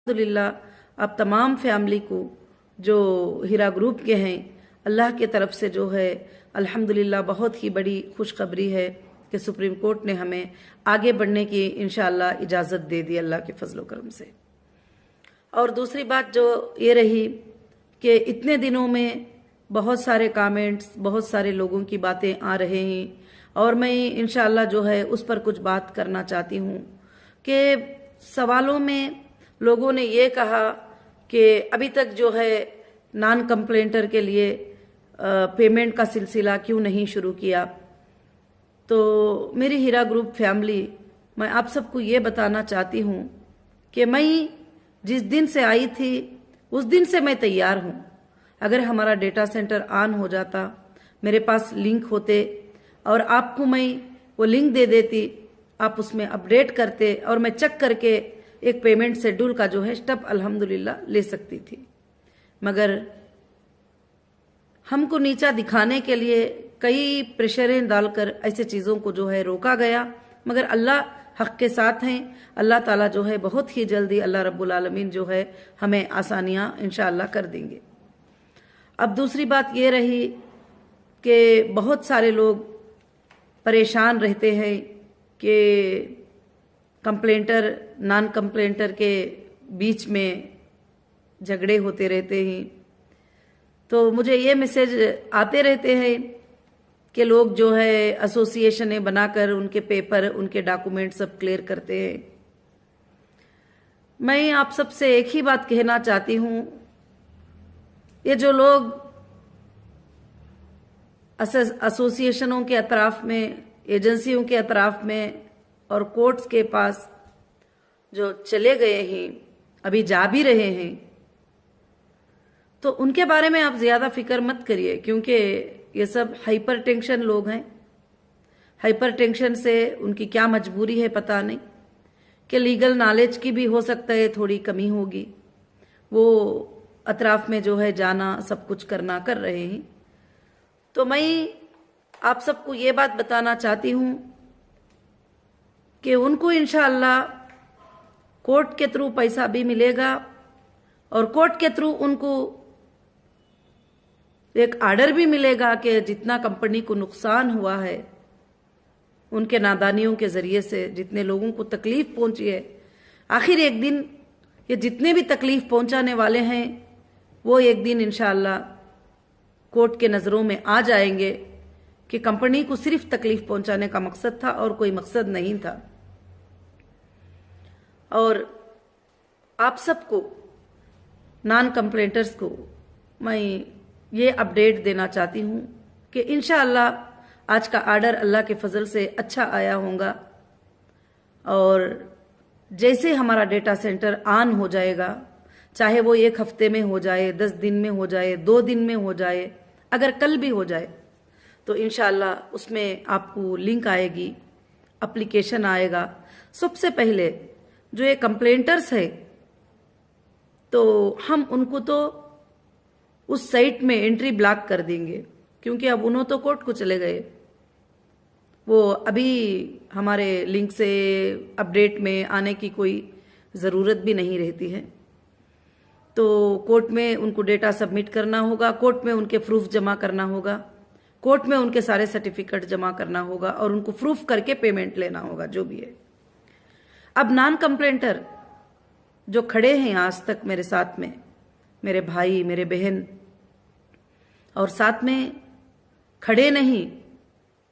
अल्हम्दुलिल्लाह आप तमाम फैमिली को जो हीरा ग्रुप के हैं, अल्लाह के तरफ से जो है अल्हम्दुलिल्लाह बहुत ही बड़ी खुशखबरी है कि सुप्रीम कोर्ट ने हमें आगे बढ़ने की इंशाअल्लाह इजाज़त दे दी अल्लाह के फजल करम से। और दूसरी बात जो ये रही कि इतने दिनों में बहुत सारे कमेंट्स, बहुत सारे लोगों की बातें आ रहे हैं और मैं इंशाअल्लाह जो है उस पर कुछ बात करना चाहती हूँ कि सवालों में लोगों ने ये कहा कि अभी तक जो है नॉन कंप्लेंटर के लिए पेमेंट का सिलसिला क्यों नहीं शुरू किया। तो मेरी हीरा ग्रुप फैमिली, मैं आप सबको ये बताना चाहती हूँ कि मैं जिस दिन से आई थी उस दिन से मैं तैयार हूँ। अगर हमारा डेटा सेंटर ऑन हो जाता, मेरे पास लिंक होते और आपको मैं वो लिंक दे देती, आप उसमें अपडेट करते और मैं चेक करके एक पेमेंट शेड्यूल का जो है स्टेप अल्हम्दुलिल्लाह ले सकती थी। मगर हमको नीचा दिखाने के लिए कई प्रेशरें डालकर ऐसे चीज़ों को जो है रोका गया। मगर अल्लाह हक के साथ हैं। अल्लाह ताला जो है बहुत ही जल्दी अल्लाह रब्बुल आलमीन जो है हमें आसानियां इंशाअल्लाह कर देंगे। अब दूसरी बात ये रही कि बहुत सारे लोग परेशान रहते हैं कि कंप्लेंटर नॉन कंप्लेंटर के बीच में झगड़े होते रहते हैं। तो मुझे ये मैसेज आते रहते हैं कि लोग जो है एसोसिएशनें बनाकर उनके पेपर, उनके डॉक्यूमेंट सब क्लियर करते हैं। मैं आप सबसे एक ही बात कहना चाहती हूँ, ये जो लोग एसोसिएशनों के अतराफ में, एजेंसियों के अतराफ में और कोर्ट्स के पास जो चले गए हैं, अभी जा भी रहे हैं, तो उनके बारे में आप ज्यादा फिक्र मत करिए, क्योंकि ये सब हाइपर टेंशन लोग हैं। हाइपर टेंशन से उनकी क्या मजबूरी है पता नहीं, कि लीगल नॉलेज की भी हो सकता है थोड़ी कमी होगी। वो अतराफ में जो है जाना, सब कुछ करना कर रहे हैं। तो मैं आप सबको ये बात बताना चाहती हूँ कि उनको इंशाअल्लाह कोर्ट के थ्रू पैसा भी मिलेगा और कोर्ट के थ्रू उनको एक आर्डर भी मिलेगा कि जितना कंपनी को नुकसान हुआ है उनके नादानियों के जरिए से, जितने लोगों को तकलीफ पहुंची है, आखिर एक दिन ये जितने भी तकलीफ पहुंचाने वाले हैं वो एक दिन इंशाअल्लाह कोर्ट के नजरों में आ जाएंगे कि कंपनी को सिर्फ तकलीफ पहुंचाने का मकसद था और कोई मकसद नहीं था। और आप सबको, नॉन कंप्लेंटर्स को मैं ये अपडेट देना चाहती हूँ कि इंशाअल्लाह आज का आर्डर अल्लाह के फजल से अच्छा आया होगा और जैसे हमारा डेटा सेंटर ऑन हो जाएगा, चाहे वो 1 हफ्ते में हो जाए, 10 दिन में हो जाए, 2 दिन में हो जाए, अगर कल भी हो जाए, तो इंशाअल्लाह उसमें आपको लिंक आएगी, एप्लीकेशन आएगा। सबसे पहले जो ये कंप्लेंटर्स है, तो हम उनको तो उस साइट में एंट्री ब्लॉक कर देंगे, क्योंकि अब उन्होंने तो कोर्ट को चले गए। वो अभी हमारे लिंक से अपडेट में आने की कोई ज़रूरत भी नहीं रहती है। तो कोर्ट में उनको डेटा सबमिट करना होगा, कोर्ट में उनके प्रूफ जमा करना होगा, कोर्ट में उनके सारे सर्टिफिकेट जमा करना होगा और उनको प्रूफ करके पेमेंट लेना होगा, जो भी है। अब नॉन कंप्लेंटर जो खड़े हैं आज तक मेरे साथ में, मेरे भाई, मेरे बहन, और साथ में खड़े नहीं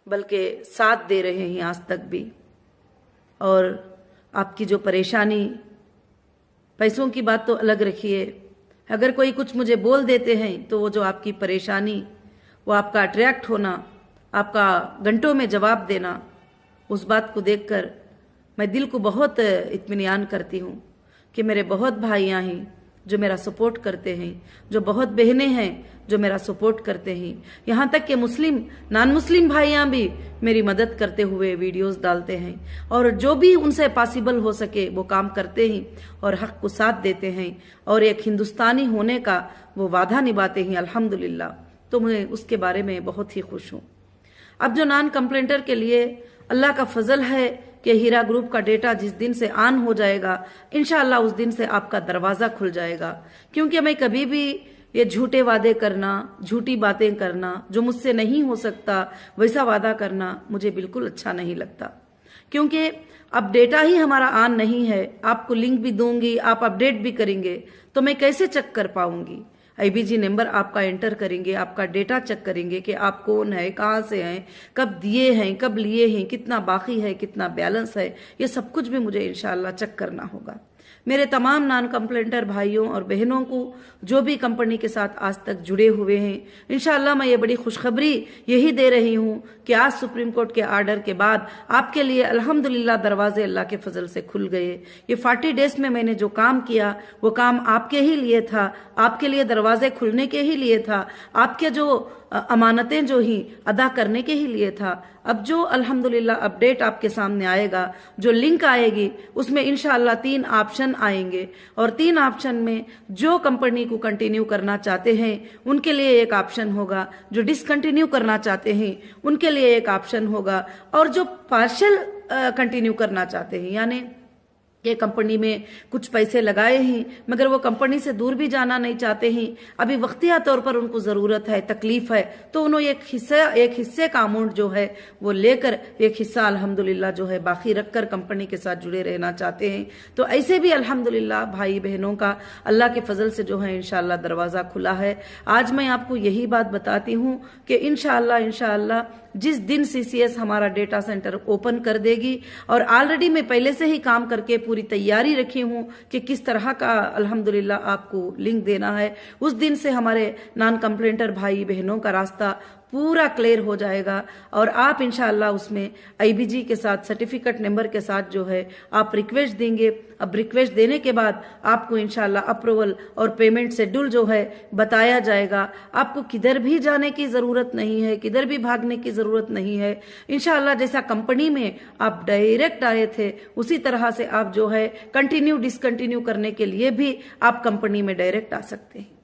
बल्कि साथ दे रहे हैं आज तक भी, और आपकी जो परेशानी, पैसों की बात तो अलग रखिए, अगर कोई कुछ मुझे बोल देते हैं तो वो जो आपकी परेशानी, वो आपका अट्रैक्ट होना, आपका घंटों में जवाब देना, उस बात को देखकर मैं दिल को बहुत इत्मीनान करती हूँ कि मेरे बहुत भाइयाँ हैं जो मेरा सपोर्ट करते हैं, जो बहुत बहनें हैं जो मेरा सपोर्ट करते हैं, यहाँ तक कि मुस्लिम, नॉन मुस्लिम भाइयाँ भी मेरी मदद करते हुए वीडियोस डालते हैं, और जो भी उनसे पॉसिबल हो सके वो काम करते हैं और हक को साथ देते हैं और एक हिंदुस्तानी होने का वो वादा निभाते हैं अल्हम्दुलिल्लाह। तो मैं उसके बारे में बहुत ही खुश हूँ। अब जो नॉन कंप्लेंटर के लिए अल्लाह का फजल है कि हीरा ग्रुप का डेटा जिस दिन से ऑन हो जाएगा इंशाअल्लाह उस दिन से आपका दरवाजा खुल जाएगा। क्योंकि मैं कभी भी ये झूठे वादे करना, झूठी बातें करना, जो मुझसे नहीं हो सकता वैसा वादा करना मुझे बिल्कुल अच्छा नहीं लगता। क्योंकि अब डेटा ही हमारा ऑन नहीं है, आपको लिंक भी दूंगी, आप अपडेट भी करेंगे तो मैं कैसे चेक कर पाऊंगी। आईबीजी नंबर आपका एंटर करेंगे, आपका डेटा चेक करेंगे कि आप कौन है, कहाँ से हैं, कब दिए हैं, कब लिए हैं, कितना बाकी है, कितना बैलेंस है, ये सब कुछ भी मुझे इंशाल्लाह चेक करना होगा। मेरे तमाम नॉन कंप्लेंटर भाइयों और बहनों को जो भी कंपनी के साथ आज तक जुड़े हुए हैं, इंशाल्लाह मैं ये बड़ी खुशखबरी यही दे रही हूँ कि आज सुप्रीम कोर्ट के आर्डर के बाद आपके लिए अल्हम्दुलिल्लाह दरवाजे अल्लाह के फजल से खुल गए। ये 40 डेज में मैंने जो काम किया वो काम आपके ही लिए था, आपके लिए दरवाजे खुलने के ही लिए था, आपके जो अमानतें जो ही अदा करने के ही लिए था। अब जो अल्हम्दुलिल्लाह अपडेट आपके सामने आएगा, जो लिंक आएगी, उसमें इंशाअल्लाह 3 ऑप्शन आएंगे और 3 ऑप्शन में जो कंपनी को कंटिन्यू करना चाहते हैं उनके लिए एक ऑप्शन होगा, जो डिसकंटिन्यू करना चाहते हैं उनके लिए एक ऑप्शन होगा, और जो पार्शियल कंटिन्यू करना चाहते हैं यानी ये कंपनी में कुछ पैसे लगाए हैं मगर वो कंपनी से दूर भी जाना नहीं चाहते हैं, अभी वक्तिया तौर पर उनको जरूरत है, तकलीफ है, तो उन्होंने एक हिस्से का अमाउंट जो है वो लेकर एक हिस्सा अल्हम्दुलिल्लाह जो है बाकी रखकर कंपनी के साथ जुड़े रहना चाहते हैं। तो ऐसे भी अल्हम्दुलिल्लाह भाई बहनों का अल्लाह के फजल से जो है इंशाअल्लाह दरवाजा खुला है। आज मैं आपको यही बात बताती हूँ कि इंशाअल्लाह जिस दिन सीसीएस हमारा डेटा सेंटर ओपन कर देगी, और ऑलरेडी मैं पहले से ही काम करके पूरी तैयारी रखी हूं कि किस तरह का अल्हम्दुलिल्लाह आपको लिंक देना है, उस दिन से हमारे नॉन कंप्लेंटर भाई बहनों का रास्ता पूरा क्लियर हो जाएगा और आप इंशाअल्लाह उसमें आईबीजी के साथ सर्टिफिकेट नंबर के साथ जो है आप रिक्वेस्ट देंगे। अब रिक्वेस्ट देने के बाद आपको इंशाअल्लाह अप्रूवल और पेमेंट शेड्यूल जो है बताया जाएगा। आपको किधर भी जाने की जरूरत नहीं है, किधर भी भागने की जरूरत नहीं है। इंशाअल्लाह जैसा कंपनी में आप डायरेक्ट आए थे उसी तरह से आप जो है कंटिन्यू डिसकंटिन्यू करने के लिए भी आप कंपनी में डायरेक्ट आ सकते हैं।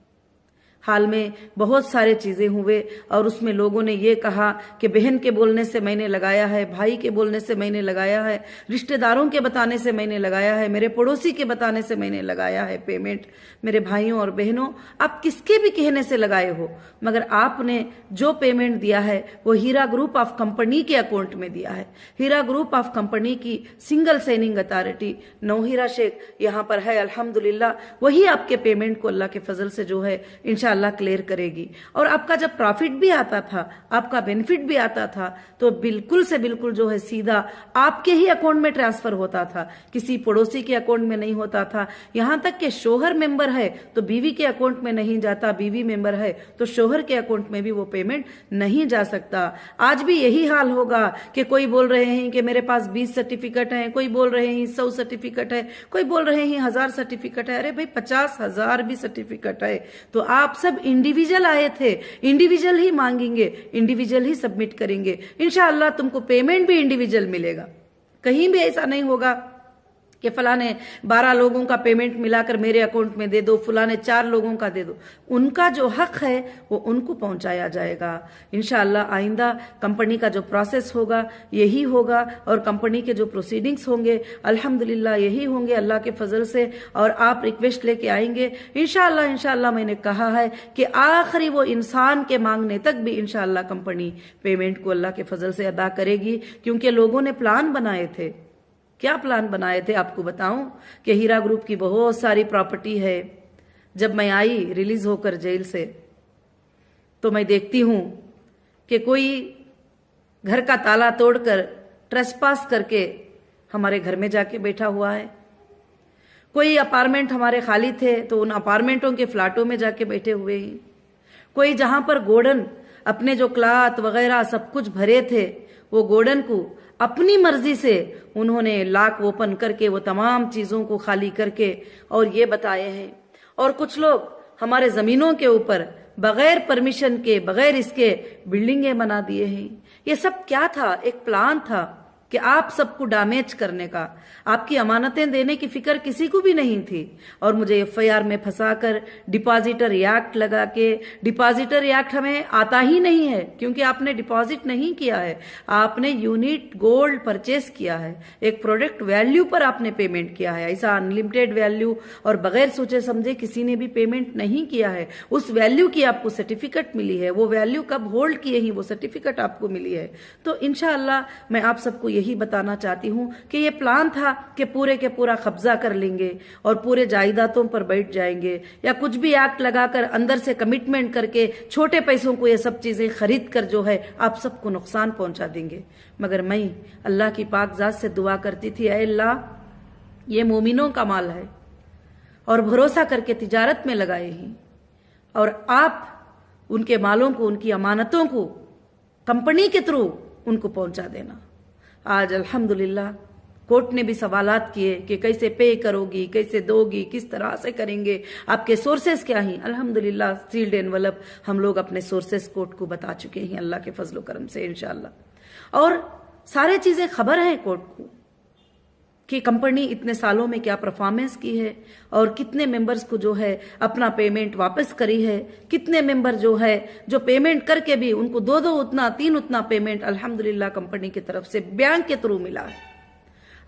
हाल में बहुत सारे चीजें हुए और उसमें लोगों ने ये कहा कि बहन के बोलने से मैंने लगाया है, भाई के बोलने से मैंने लगाया है, रिश्तेदारों के बताने से मैंने लगाया है, मेरे पड़ोसी के बताने से मैंने लगाया है पेमेंट। मेरे भाइयों और बहनों, आप किसके भी कहने से लगाए हो मगर आपने जो पेमेंट दिया है वो हीरा ग्रुप ऑफ कंपनी के अकाउंट में दिया है। हीरा ग्रुप ऑफ कंपनी की सिंगल साइनिंग अथॉरिटी नौहीरा शेख यहाँ पर है अल्हम्दुलिल्लाह, वही आपके पेमेंट को अल्लाह के फजल से जो है इंशाअल्लाह क्लियर करेगी। और आपका जब प्रॉफिट भी आता था, आपका बेनिफिट भी आता था, तो बिल्कुल से बिल्कुल जो है सीधा आपके ही अकाउंट में ट्रांसफर होता था, किसी पड़ोसी के अकाउंट में नहीं होता था। यहां तक कि शोहर मेंबर है तो बीवी के अकाउंट में नहीं जाता, बीवी मेंबर है तो शोहर के अकाउंट में भी वो पेमेंट नहीं जा सकता। आज भी यही हाल होगा कि कोई बोल रहे हैं कि मेरे पास 20 सर्टिफिकेट हैं, कोई बोल रहे हैं 100 सर्टिफिकेट है, कोई बोल रहे हैं 1000 सर्टिफिकेट है। अरे भाई 50,000 भी सर्टिफिकेट है तो आप सब इंडिविजुअल आए थे, इंडिविजुअल ही मांगेंगे, इंडिविजुअल ही सबमिट करेंगे। इंशाअल्लाह तुमको पेमेंट भी इंडिविजुअल मिलेगा। कहीं भी ऐसा नहीं होगा कि फलाने 12 लोगों का पेमेंट मिलाकर मेरे अकाउंट में दे दो, फलाने 4 लोगों का दे दो। उनका जो हक है वो उनको पहुंचाया जाएगा। इंशाअल्लाह आइंदा कंपनी का जो प्रोसेस होगा यही होगा और कंपनी के जो प्रोसीडिंग्स होंगे अल्हम्दुलिल्लाह यही होंगे अल्लाह के फजल से। और आप रिक्वेस्ट लेके आएंगे इंशाअल्लाह मैंने कहा है कि आखिरी वो इंसान के मांगने तक भी इंशाअल्लाह कंपनी पेमेंट को अल्लाह के फजल से अदा करेगी। क्योंकि लोगों ने प्लान बनाए थे। क्या प्लान बनाए थे आपको बताऊं कि हीरा ग्रुप की बहुत सारी प्रॉपर्टी है। जब मैं आई रिलीज होकर जेल से तो मैं देखती हूं कि कोई घर का ताला तोड़कर ट्रेसपास करके हमारे घर में जाके बैठा हुआ है। कोई अपार्टमेंट हमारे खाली थे तो उन अपार्टमेंटों के फ्लैटों में जाके बैठे हुए हैं। कोई जहां पर गोडन अपने जो क्लाथ वगैरह सब कुछ भरे थे वो गोडन को अपनी मर्जी से उन्होंने लॉक ओपन करके वो तमाम चीजों को खाली करके और ये बताए हैं। और कुछ लोग हमारे जमीनों के ऊपर बगैर परमिशन के, बगैर इसके बिल्डिंगें बना दिए हैं। ये सब क्या था? एक प्लान था कि आप सबको डैमेज करने का, आपकी अमानतें देने की फिक्र किसी को भी नहीं थी। और मुझे एफआईआर में फंसाकर डिपॉजिटर एक्ट लगा के, डिपॉजिटर एक्ट हमें आता ही नहीं है क्योंकि आपने डिपॉजिट नहीं किया है, आपने यूनिट गोल्ड परचेस किया है, एक प्रोडक्ट वैल्यू पर आपने पेमेंट किया है। ऐसा अनलिमिटेड वैल्यू और बगैर सोचे समझे किसी ने भी पेमेंट नहीं किया है। उस वैल्यू की आपको सर्टिफिकेट मिली है, वो वैल्यू कब होल्ड किए ही वो सर्टिफिकेट आपको मिली है। तो इंशाअल्लाह मैं आप सबको यही बताना चाहती हूं कि ये प्लान था कि पूरे के पूरा कब्जा कर लेंगे और पूरे जायदादों पर बैठ जाएंगे या कुछ भी एक्ट लगाकर अंदर से कमिटमेंट करके छोटे पैसों को ये सब चीजें खरीद कर जो है आप सबको नुकसान पहुंचा देंगे। मगर मैं अल्लाह की पाक जात से दुआ करती थी, ऐ अल्लाह ये मोमिनों का माल है और भरोसा करके तिजारत में लगाए ही, और आप उनके मालों को, उनकी अमानतों को कंपनी के थ्रू उनको पहुंचा देना। आज अल्हम्दुलिल्लाह कोर्ट ने भी सवालात किए कि कैसे पे करोगी, कैसे दोगी, किस तरह से करेंगे, आपके सोर्सेस क्या हैं। अल्हम्दुलिल्लाह सील्ड एनवलप हम लोग अपने सोर्सेस कोर्ट को बता चुके हैं अल्लाह के फजलो करम से इंशाअल्लाह। और सारे चीजें खबर है कोर्ट को कि कंपनी इतने सालों में क्या परफॉर्मेंस की है और कितने मेंबर्स को जो है अपना पेमेंट वापस करी है, कितने मेंबर जो है जो पेमेंट करके भी उनको दो उतना 3 उतना पेमेंट अल्हम्दुलिल्लाह कंपनी की तरफ से बैंक के थ्रू मिला है।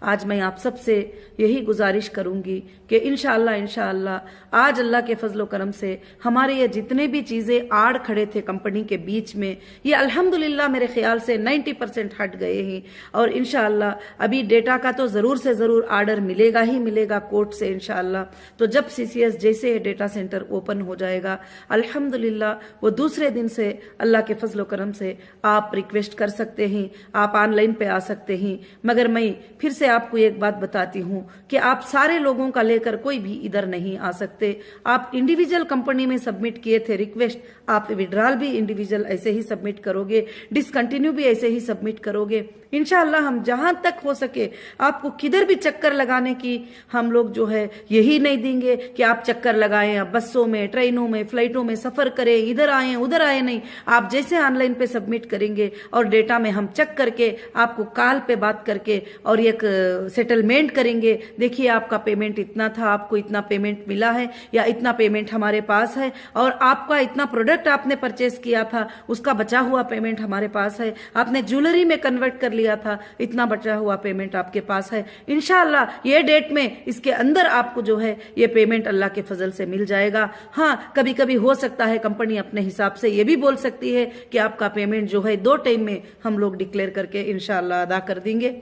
आज मैं आप सबसे यही गुजारिश करूंगी कि इंशाअल्लाह आज अल्लाह के फजलो करम से हमारे ये जितने भी चीजें आड़ खड़े थे कंपनी के बीच में, ये अल्हम्दुलिल्लाह मेरे ख्याल से 90% हट गए हैं। और इंशाअल्लाह अभी डेटा का तो जरूर से जरूर आर्डर मिलेगा ही मिलेगा कोर्ट से इंशाअल्लाह। तो जब सीसीएस जैसे डेटा सेंटर ओपन हो जाएगा अल्हम्दुलिल्लाह वो दूसरे दिन से अल्लाह के फजलो करम से आप रिक्वेस्ट कर सकते हैं, आप ऑनलाइन पे आ सकते हैं। मगर मैं फिर से आपको एक बात बताती हूं कि आप सारे लोगों का लेकर कोई भी इधर नहीं आ सकते। आप इंडिविजुअल कंपनी में सबमिट किए थे रिक्वेस्ट, आप विड्रॉल भी इंडिविजुअल ऐसे ही सबमिट करोगे, डिसकंटिन्यू भी ऐसे ही सबमिट करोगे। इंशाअल्लाह हम जहां तक हो सके आपको किधर भी चक्कर लगाने की हम लोग जो है यही नहीं देंगे कि आप चक्कर लगाएं, आप बसों में, ट्रेनों में, फ्लाइटों में सफर करें, इधर आए उधर आए नहीं। आप जैसे ऑनलाइन पे सबमिट करेंगे और डेटा में हम चेक करके आपको कॉल पे बात करके और एक सेटलमेंट करेंगे, देखिए आपका पेमेंट इतना था, आपको इतना पेमेंट मिला है या इतना पेमेंट हमारे पास है, और आपका इतना प्रोडक्ट आपने परचेस किया था उसका बचा हुआ पेमेंट हमारे पास है, आपने ज्वेलरी में कन्वर्ट कर लिया था इतना बचा हुआ पेमेंट आपके पास है। इंशाअल्लाह ये डेट में इसके अंदर आपको जो है ये पेमेंट अल्लाह के फजल से मिल जाएगा। हाँ, कभी कभी हो सकता है कंपनी अपने हिसाब से ये भी बोल सकती है कि आपका पेमेंट जो है 2 टाइम में हम लोग डिक्लेयर करके इंशाअल्लाह अदा कर देंगे।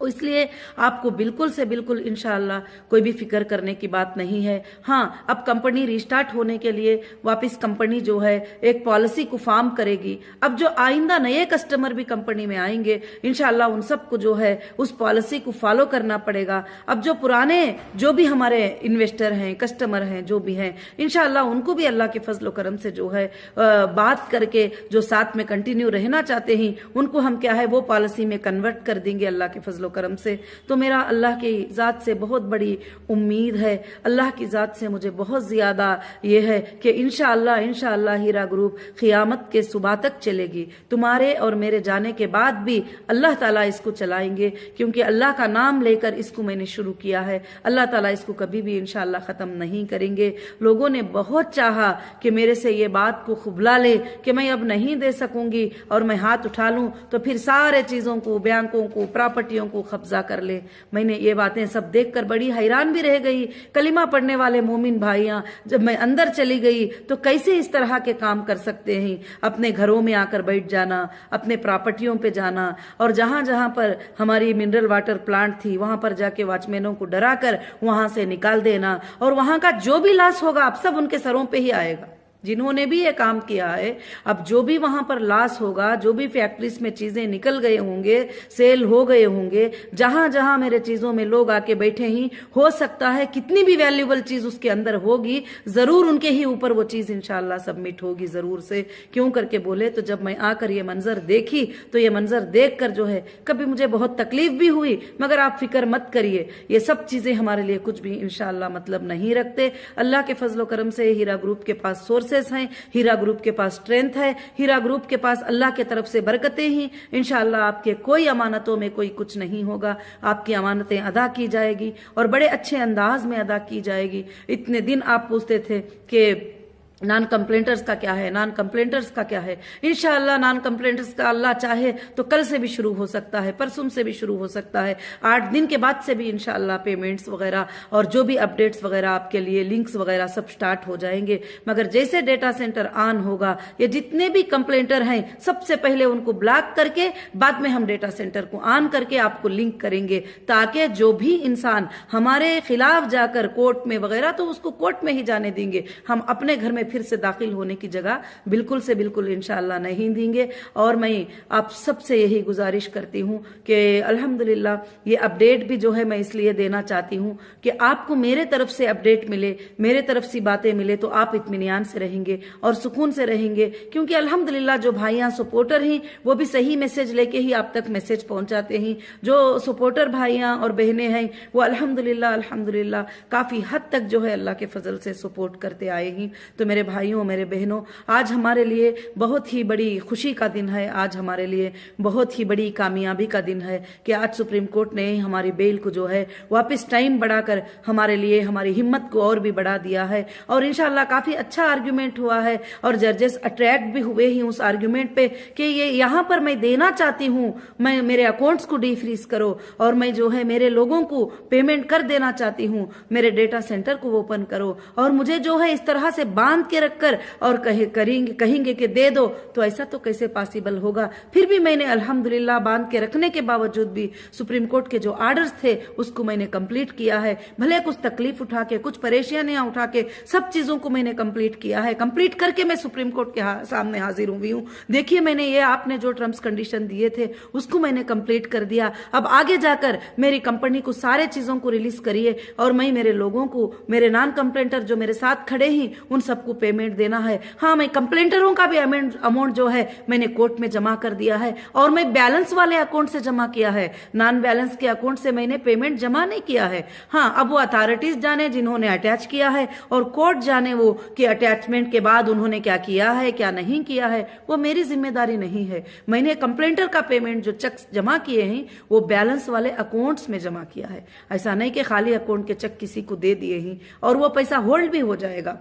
इसलिए आपको बिल्कुल से बिल्कुल इंशाअल्लाह कोई भी फिक्र करने की बात नहीं है। हाँ, अब कंपनी रिस्टार्ट होने के लिए वापस कंपनी जो है एक पॉलिसी को फॉर्म करेगी। अब जो आइंदा नए कस्टमर भी कंपनी में आएंगे इंशाअल्लाह उन सबको जो है उस पॉलिसी को फॉलो करना पड़ेगा। अब जो पुराने जो भी हमारे इन्वेस्टर हैं, कस्टमर हैं, जो भी हैं, इंशाअल्लाह उनको भी अल्लाह के फजलो करम से जो है बात करके जो साथ में कंटिन्यू रहना चाहते हैं उनको हम क्या है वो पॉलिसी में कन्वर्ट कर देंगे अल्लाह के फजलो करम से। तो मेरा अल्लाह की जात से बहुत बड़ी उम्मीद है, अल्लाह की जात से मुझे बहुत ज्यादा ये है कि इंशाअल्लाह हीरा ग्रुप क़ियामत के सुबह तक चलेगी। तुम्हारे और मेरे जाने के बाद भी अल्लाह ताला इसको चलाएंगे, क्योंकि अल्लाह का नाम लेकर इसको मैंने शुरू किया है। अल्लाह ताला इसको कभी भी इंशाअल्लाह खत्म नहीं करेंगे। लोगों ने बहुत चाहा कि मेरे से ये बात को खुबला ले कि मैं अब नहीं दे सकूंगी और मैं हाथ उठा लूं तो फिर सारे चीजों को, बैंकों को, प्रॉपर्टियों को कब्जा कर ले। मैंने ये बातें सब देखकर बड़ी हैरान भी रह गई। कलिमा पढ़ने वाले मोमिन भाइयां, जब मैं अंदर चली गई तो कैसे इस तरह के काम कर सकते हैं, अपने घरों में आकर बैठ जाना, अपने प्रॉपर्टियों पे जाना, और जहां जहां पर हमारी मिनरल वाटर प्लांट थी वहां पर जाके वॉचमैनों को डरा कर वहां से निकाल देना, और वहां का जो भी लॉस होगा अब सब उनके सरों पे ही आएगा। जिन्होंने भी ये काम किया है, अब जो भी वहां पर लॉस होगा, जो भी फैक्ट्रीज में चीजें निकल गए होंगे, सेल हो गए होंगे, जहां जहां मेरे चीजों में लोग आके बैठे ही, हो सकता है कितनी भी वैल्यूएबल चीज उसके अंदर होगी, जरूर उनके ही ऊपर वो चीज इंशाअल्लाह सबमिट होगी जरूर से। क्यों करके बोले तो जब मैं आकर ये मंजर देखी तो ये मंजर देखकर जो है कभी मुझे बहुत तकलीफ भी हुई, मगर आप फिक्र मत करिए, ये सब चीजें हमारे लिए कुछ भी इंशाअल्लाह मतलब नहीं रखते। अल्लाह के फजलो करम से हीरा ग्रुप के पास सोर्स रिसोर्सेस हैं, हीरा ग्रुप के पास स्ट्रेंथ है, हीरा ग्रुप के पास अल्लाह की तरफ से बरकतें ही। इंशाअल्लाह आपके कोई अमानतों में कोई कुछ नहीं होगा, आपकी अमानतें अदा की जाएगी और बड़े अच्छे अंदाज में अदा की जाएगी। इतने दिन आप पूछते थे कि नॉन कंप्लेंटर्स का क्या है, नॉन कंप्लेंटर्स का क्या है। इंशाअल्लाह नॉन कंप्लेंटर्स का अल्लाह चाहे तो कल से भी शुरू हो सकता है, परसों से भी शुरू हो सकता है, 8 दिन के बाद से भी इंशाअल्लाह पेमेंट्स वगैरह और जो भी अपडेट्स वगैरह आपके लिए लिंक्स वगैरह सब स्टार्ट हो जाएंगे। मगर जैसे डेटा सेंटर ऑन होगा, ये जितने भी कंप्लेंटर हैं सबसे पहले उनको ब्लॉक करके बाद में हम डेटा सेंटर को ऑन करके आपको लिंक करेंगे, ताकि जो भी इंसान हमारे खिलाफ जाकर कोर्ट में वगैरह, तो उसको कोर्ट में ही जाने देंगे, हम अपने घर में फिर से दाखिल होने की जगह बिल्कुल से बिल्कुल इंशाअल्लाह नहीं देंगे। और मैं आप सबसे यही गुजारिश करती हूं कि अल्हम्दुलिल्लाह ये अपडेट भी जो है मैं इसलिए देना चाहती हूं कि आपको मेरे तरफ से अपडेट मिले, मेरे तरफ से बातें मिले, तो आप इत्मीनान से रहेंगे और सुकून से रहेंगे। क्योंकि अल्हम्दुलिल्लाह जो भाइयां सपोर्टर हैं वो भी सही मैसेज लेके ही आप तक मैसेज पहुंचाते हैं। जो सपोर्टर भाइयां और बहनें हैं वो अल्हम्दुलिल्लाह अल्हम्दुलिल्लाह काफी हद तक जो है अल्लाह के फजल से सपोर्ट करते आए हैं। तो मेरे भाइयों, मेरे बहनों, आज हमारे लिए बहुत ही बड़ी खुशी का दिन है, आज हमारे लिए बहुत ही बड़ी कामयाबी का दिन है कि आज सुप्रीम कोर्ट ने हमारी बेल को जो है वापस टाइम बढ़ाकर हमारे लिए हमारी हिम्मत को और भी बढ़ा दिया है। और इंशाल्लाह काफी अच्छा आर्ग्यूमेंट हुआ है और जजेस अट्रैक्ट भी हुए ही उस आर्ग्यूमेंट पे कि ये यहाँ पर मैं देना चाहती हूँ, मैं मेरे अकाउंट्स को डीफ्रीज करो और मैं जो है मेरे लोगों को पेमेंट कर देना चाहती हूँ, मेरे डेटा सेंटर को ओपन करो। और मुझे जो है इस तरह से बांध के रखकर और कहेंगे कि दे दो, तो ऐसा तो कैसे पॉसिबल होगा। फिर भी मैंने अल्हम्दुलिल्लाह बांध के रखने के बावजूद भी सुप्रीम कोर्ट के जो ऑर्डर्स थे उसको मैंने कंप्लीट किया है। भले कुछ तकलीफ उठा के, कुछ परेशानियां उठा के, सब चीजों को मैंने कंप्लीट किया है। कंप्लीट करके मैं सुप्रीम कोर्ट के सामने हाजिर हुई हूँ। देखिए मैंने ये आपने जो टर्म्स कंडीशन दिए थे उसको मैंने कंप्लीट कर दिया। अब आगे जाकर मेरी कंपनी को सारे चीजों को रिलीज करिए और मैं मेरे लोगों को, मेरे नॉन कंप्लेंटर जो मेरे साथ खड़े हैं, उन सबको पेमेंट देना है। हाँ, मैं कंप्लेंटरों का भी अमाउंट जो है मैंने कोर्ट में जमा कर दिया है और मैं बैलेंस वाले अकाउंट से जमा किया है, नॉन बैलेंस के अकाउंट से मैंने पेमेंट जमा नहीं किया है। हाँ, अब वो अथॉरिटीज जाने जिन्होंने अटैच किया है और कोर्ट जाने वो कि अटैचमेंट के बाद उन्होंने क्या किया है क्या नहीं किया है, वो मेरी जिम्मेदारी नहीं है। मैंने कंप्लेंटर का पेमेंट जो चेक जमा किए हैं वो बैलेंस वाले अकाउंट्स में जमा किया है। ऐसा नहीं कि खाली अकाउंट के चेक किसी को दे दिए हैं और वो पैसा होल्ड भी हो जाएगा,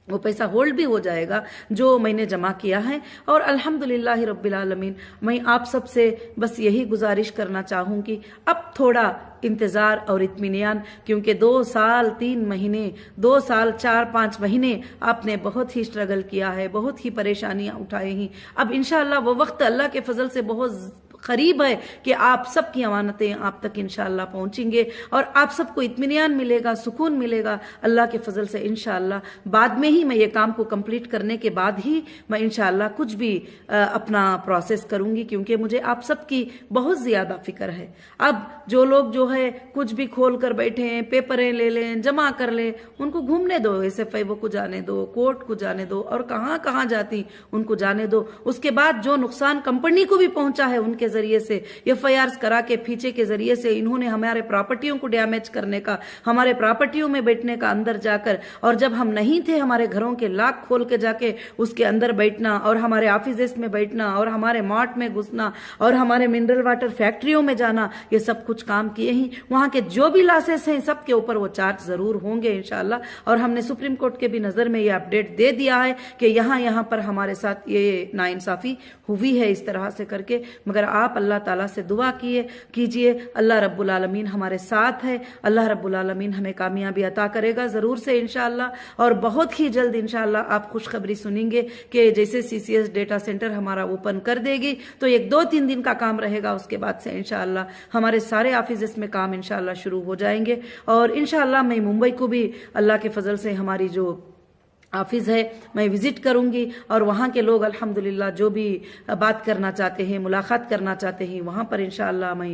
वो पैसा होल्ड भी हो जाएगा जो मैंने जमा किया है। और अल्हम्दुलिल्लाह रब्बिल आलमीन, मैं आप सबसे बस यही गुजारिश करना चाहूँगी, अब थोड़ा इंतज़ार और इत्मीनान, क्योंकि 2 साल 3 महीने, 2 साल 4-5 महीने आपने बहुत ही स्ट्रगल किया है, बहुत ही परेशानियां उठाई हैं। अब इंशाअल्लाह वो वक्त अल्लाह के फजल से बहुत करीब है कि आप सबकी अमानतें आप तक इंशाअल्लाह पहुंचेंगे और आप सबको इत्मीनान मिलेगा, सुकून मिलेगा अल्लाह के फजल से इंशाअल्लाह। बाद में ही मैं ये काम को कंप्लीट करने के बाद ही मैं इंशाअल्लाह कुछ भी अपना प्रोसेस करूंगी, क्योंकि मुझे आप सबकी बहुत ज्यादा फिक्र है। अब जो लोग जो है कुछ भी खोल कर बैठे हैं, पेपरें ले लें, जमा कर लें, उनको घूमने दो, SFIO को जाने दो, कोर्ट को जाने दो और कहाँ कहाँ जाती उनको जाने दो। उसके बाद जो नुकसान कंपनी को भी पहुंचा है उनके जरिए से, FIRs करा के पीछे के जरिए से इन्होंने हमारे प्रॉपर्टियों को डैमेज करने का, हमारे प्रॉपर्टियों में बैठने का अंदर जाकर, और जब हम नहीं थे हमारे घरों के लॉक खोल के जाके उसके अंदर बैठना और हमारे ऑफिस में बैठना और हमारे मार्ट में घुसना और हमारे मिनरल वाटर फैक्ट्रियों में जाना, ये सब कुछ काम किए ही। वहां के जो भी लॉसेस हैं सबके ऊपर वो चार्ज जरूर होंगे इंशाल्लाह। और हमने सुप्रीम कोर्ट के भी नजर में ये अपडेट दे दिया है कि यहाँ पर हमारे साथ ये नाइंसाफी हुई है इस तरह से करके। मगर आप अल्लाह ताला से दुआ कीजिए, अल्लाह रब्बुल आलमीन हमारे साथ है, अल्लाह रब्बुल आलमीन हमें कामयाबी अता करेगा जरूर से इंशाअल्लाह। और बहुत ही जल्द इंशाअल्लाह आप खुशखबरी सुनेंगे कि जैसे CCS डेटा सेंटर हमारा ओपन कर देगी तो 1-2-3 दिन का काम रहेगा, उसके बाद से इंशाअल्लाह हमारे सारे ऑफिस में काम इंशाअल्लाह शुरू हो जाएंगे। और इंशाअल्लाह मैं मुंबई को भी अल्लाह के फजल से हमारी जो ऑफिस है मैं विजिट करूंगी और वहाँ के लोग अल्हम्दुलिल्लाह जो भी बात करना चाहते हैं, मुलाकात करना चाहते हैं, वहाँ पर इंशाअल्लाह मैं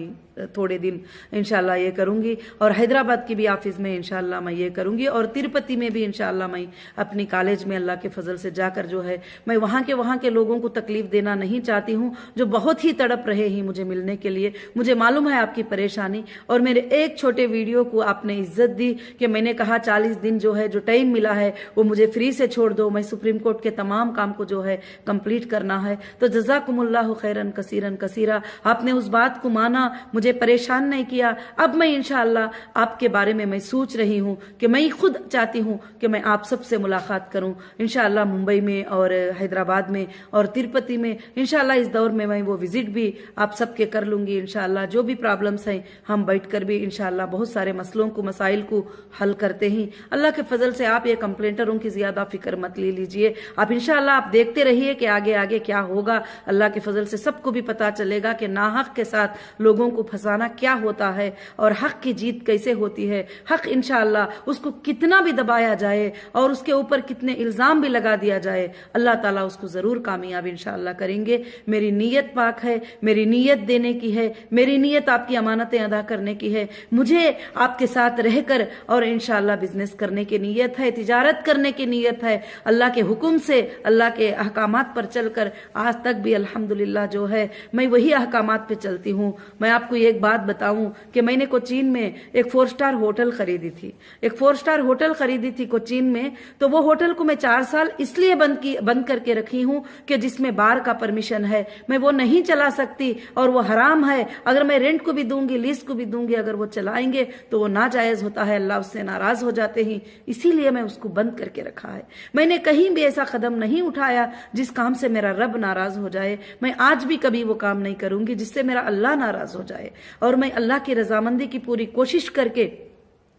थोड़े दिन इंशाल्लाह ये करूंगी, और हैदराबाद की भी ऑफिस में इंशाल्लाह मैं ये करूंगी, और तिरुपति में भी इंशाल्लाह मैं अपनी कॉलेज में अल्लाह के फजल से जाकर जो है मैं वहां के लोगों को तकलीफ देना नहीं चाहती हूं, जो बहुत ही तड़प रहे हैं मुझे मिलने के लिए। मुझे मालूम है आपकी परेशानी, और मेरे एक छोटे वीडियो को आपने इज्जत दी कि मैंने कहा 40 दिन जो है जो टाइम मिला है वो मुझे फ्री से छोड़ दो, मैं सुप्रीम कोर्ट के तमाम काम को जो है कंप्लीट करना है। तो जज़ाकुमुल्लाहु खैरन कसीरन कसीरा, आपने उस बात को माना, मुझे परेशान नहीं किया। अब मैं इंशाअल्लाह आपके बारे में मैं सोच रही हूं कि मैं खुद चाहती हूं कि मैं आप सबसे मुलाकात करूं इंशाअल्लाह, मुंबई में और हैदराबाद में और तिरुपति में इंशाअल्लाह। इस दौर में मैं वो विजिट भी आप सबके कर लूंगी इंशाअल्लाह। जो भी प्रॉब्लम्स हैं हम बैठकर भी इंशाअल्लाह बहुत सारे मसलों को मसाइल को हल करते हैं अल्लाह के फजल से। आप ये कंप्लेंटरों की ज्यादा फिक्र मत ले लीजिए, आप इंशाअल्लाह आप देखते रहिए कि आगे आगे क्या होगा। अल्लाह के फजल से सबको भी पता चलेगा कि नाहक के साथ लोगों को फंसाना क्या होता है और हक की जीत कैसे होती है। हक इंशाअल्लाह उसको कितना भी दबाया जाए और उसके ऊपर कितने इल्जाम भी लगा दिया जाए, अल्लाह ताला उसको जरूर कामयाब इंशाअल्लाह करेंगे। मेरी नीयत पाक है, मेरी नीयत देने की है, मेरी नीयत आपकी अमानतें अदा करने की है, मुझे आपके साथ रहकर और इंशाअल्लाह बिजनेस करने की नीयत है, तिजारत करने की नीयत है। अल्लाह के हुक्म से, अल्लाह के अहकामात पर चलकर आज तक भी अल्हम्दुलिल्लाह जो है मैं वही अहकामात पे चलती हूँ। मैं आपको एक बात बताऊं कि मैंने कोचीन में एक 4 स्टार होटल खरीदी थी, एक 4 स्टार होटल खरीदी थी कोचीन में। तो वो होटल को मैं 4 साल इसलिए बंद करके रखी हूं कि जिसमें बार का परमिशन है, मैं वो नहीं चला सकती और वो हराम है। अगर मैं रेंट को भी दूंगी, लीज को भी दूंगी, अगर वो चलाएंगे तो वो नाजायज होता है, अल्लाह उससे नाराज हो जाते हैं। इसीलिए मैं उसको बंद करके रखा है। मैंने कहीं भी ऐसा कदम नहीं उठाया जिस काम से मेरा रब नाराज हो जाए। मैं आज भी कभी वो काम नहीं करूंगी जिससे मेरा अल्लाह नाराज हो जाए। और मैं अल्लाह की रजामंदी की पूरी कोशिश करके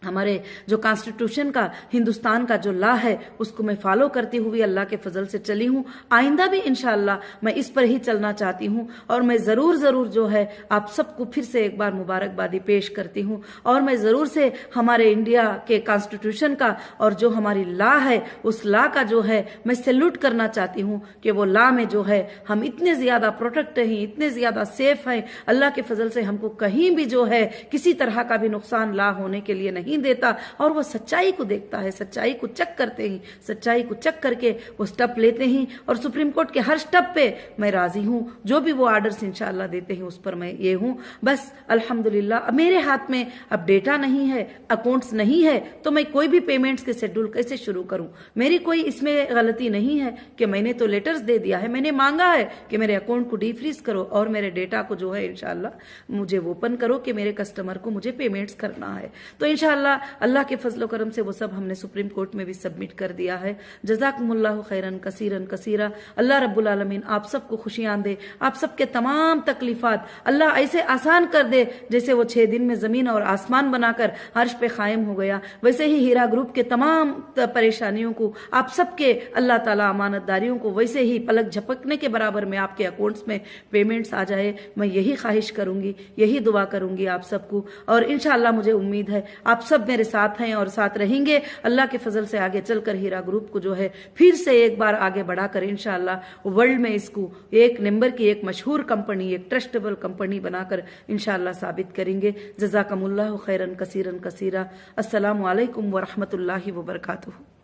हमारे जो कॉन्स्टिट्यूशन का, हिंदुस्तान का जो लॉ है उसको मैं फॉलो करती हुई अल्लाह के फजल से चली हूँ। आइंदा भी इंशाअल्लाह मैं इस पर ही चलना चाहती हूँ। और मैं जरूर जो है आप सबको फिर से एक बार मुबारकबादी पेश करती हूँ। और मैं जरूर से हमारे इंडिया के कॉन्स्टिट्यूशन का और जो हमारी लॉ है उस लॉ का जो है मैं सैल्यूट करना चाहती हूँ कि वो लॉ में जो है हम इतने ज्यादा प्रोटेक्ट हैं, इतने ज्यादा सेफ हैं। अल्लाह के फजल से हमको कहीं भी जो है किसी तरह का भी नुकसान लॉ होने के लिए नहीं देता। और वो सच्चाई को देखता है, सच्चाई को चेक करते हैं, सच्चाई को चेक करके वो स्टेप लेते हैं। और सुप्रीम कोर्ट के हर स्टेप पे मैं राजी हूं, जो भी वो आर्डर्स इंशाअल्लाह देते हैं उस पर मैं ये हूं। बस अल्हम्दुलिल्लाह मेरे हाथ में अब डेटा नहीं है, अकाउंट्स नहीं है, तो मैं कोई भी पेमेंट्स के शेड्यूल कैसे शुरू करूं। मेरी कोई इसमें गलती नहीं है कि मैंने तो लेटर्स दे दिया है, मैंने मांगा है कि मेरे अकाउंट को डीफ्रीज करो और मेरे डेटा को जो है इंशाअल्लाह मुझे ओपन करो कि मेरे कस्टमर को मुझे पेमेंट्स करना है। तो इंशाअल्लाह अल्लाह के फजल करम से वो सब हमने सुप्रीम कोर्ट में भी सबमिट कर दिया है। जज़ाकुमुल्लाहु खैरन कसीरन कसीरा। अल्लाह रब्बुल आलमीन आप सबको खुशियां दे, आप सबके तमाम तकलीफात अल्लाह ऐसे आसान कर दे जैसे वो 6 दिन में जमीन और आसमान बनाकर अर्श पे कायम हो गया, वैसे ही हीरा ग्रुप के तमाम परेशानियों को आप सबके अल्लाह ताला अमानतदारियों को वैसे ही पलक झपकने के बराबर में आपके अकाउंट्स में पेमेंट्स आ जाए। मैं यही ख्वाहिश करूंगी, यही दुआ करूंगी आप सबको। और इंशाअल्लाह मुझे उम्मीद है आप सब मेरे साथ हैं और साथ रहेंगे। अल्लाह के फजल से आगे चलकर हीरा ग्रुप को जो है फिर से एक बार आगे बढ़ाकर इंशाअल्लाह वर्ल्ड में इसको एक नंबर की, एक मशहूर कंपनी, एक ट्रस्टेबल कंपनी बनाकर इंशाअल्लाह साबित करेंगे। जज़ाकमुल्लाहु खैरन कसीरन कसीरा। अस्सलामु अलैकुम व रहमतुल्लाहि व बरकातुहू।